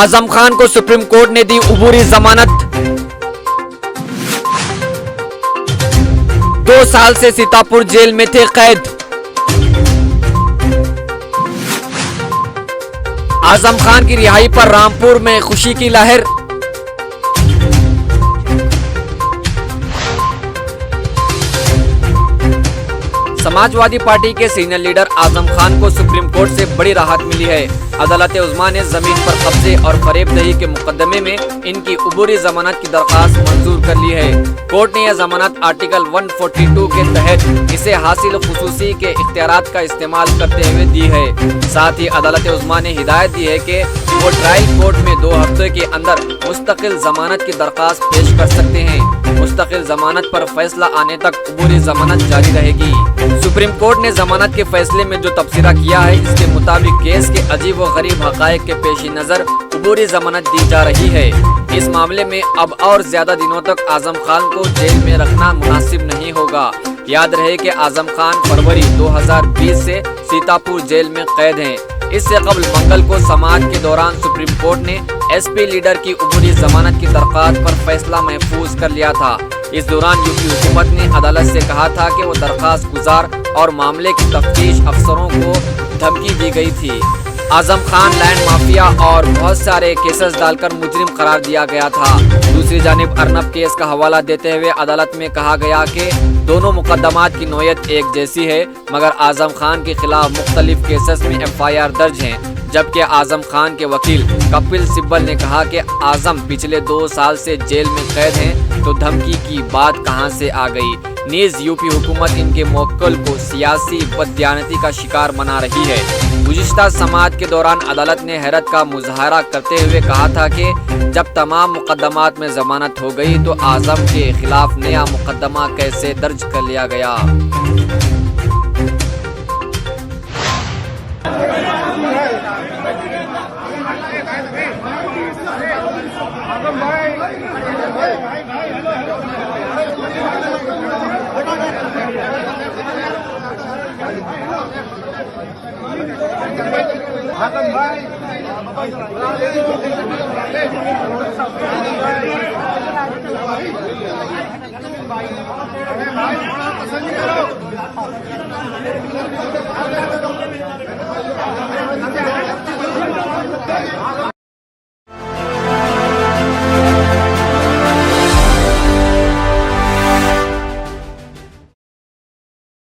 आजम खान को supreme court ने दी उबूरी जमानत। 2 साल से सीतापुर जेल में थे कैद। आजम खान की रिहाई पर रामपुर में खुशी की लहर। समाजवादी पार्टी के सीनियर लीडर आजम खान को सुप्रीम कोर्ट से बड़ी राहत मिली है। अदालत उज़्मा ने जमीन पर कब्जे और फरेबदही के मुकदमे में इनकी उबूरी जमानत की दरखास्त मंजूर कर ली है। कोर्ट ने यह जमानत आर्टिकल 142 के तहत इसे हासिल खुसूसी के इख्तियारात का इस्तेमाल करते हुए दी है। साथ ही अदालत उज़्मा ने हिदायत दी है कि वो ट्रायल कोर्ट में 2 हफ्ते के अंदर मुस्तकिल जमानत की दरखास्त पेश कर सकते हैं। मुस्तकिल जमानत पर फैसला आने तक उबूरी जमानत जारी रहेगी। सुप्रीम कोर्ट ने जमानत के फैसले में जो तबसरा किया है, इसके मुताबिक केस के अजीब व गरीब हकायक के पेश नजर उबूरी जमानत दी जा रही है। इस मामले में अब और ज्यादा दिनों तक आजम खान को जेल में रखना मुनासिब नहीं होगा। याद रहे कि आजम खान फरवरी 2020 से सीतापुर जेल में कैद हैं। इससे कबल मंगल को समाअत के दौरान सुप्रीम कोर्ट ने एसपी लीडर की उबूरी जमानत की दरखास्त पर फैसला महफूज कर लिया था। इस दौरान यूपी हुकूमत ने अदालत से कहा था कि वो दरखास्त गुजार और मामले की तफ्तीश अफसरों को धमकी दी गई थी। आजम खान लैंड माफिया और बहुत सारे केसेस डालकर मुजरिम करार दिया गया था। दूसरी जानिब अर्नब केस का हवाला देते हुए अदालत में कहा गया कि दोनों मुकदमात की नोयत एक जैसी है, मगर आजम खान के खिलाफ मुख्तलिफ केसेस में FIR दर्ज हैं। जबकि आजम खान के वकील कपिल सिब्बल ने कहा कि आजम पिछले 2 साल से जेल में कैद हैं, तो धमकी की बात कहां से आ गई। नीज यूपी हुकूमत इनके मौक्कल को सियासी बददियानती का शिकार बना रही है। गुज़िश्ता समाअत के दौरान अदालत ने हैरत का मुजाहरा करते हुए कहा था कि जब तमाम मुकदमात में जमानत हो गई तो आजम के खिलाफ नया मुकदमा कैसे दर्ज कर लिया गया। भाई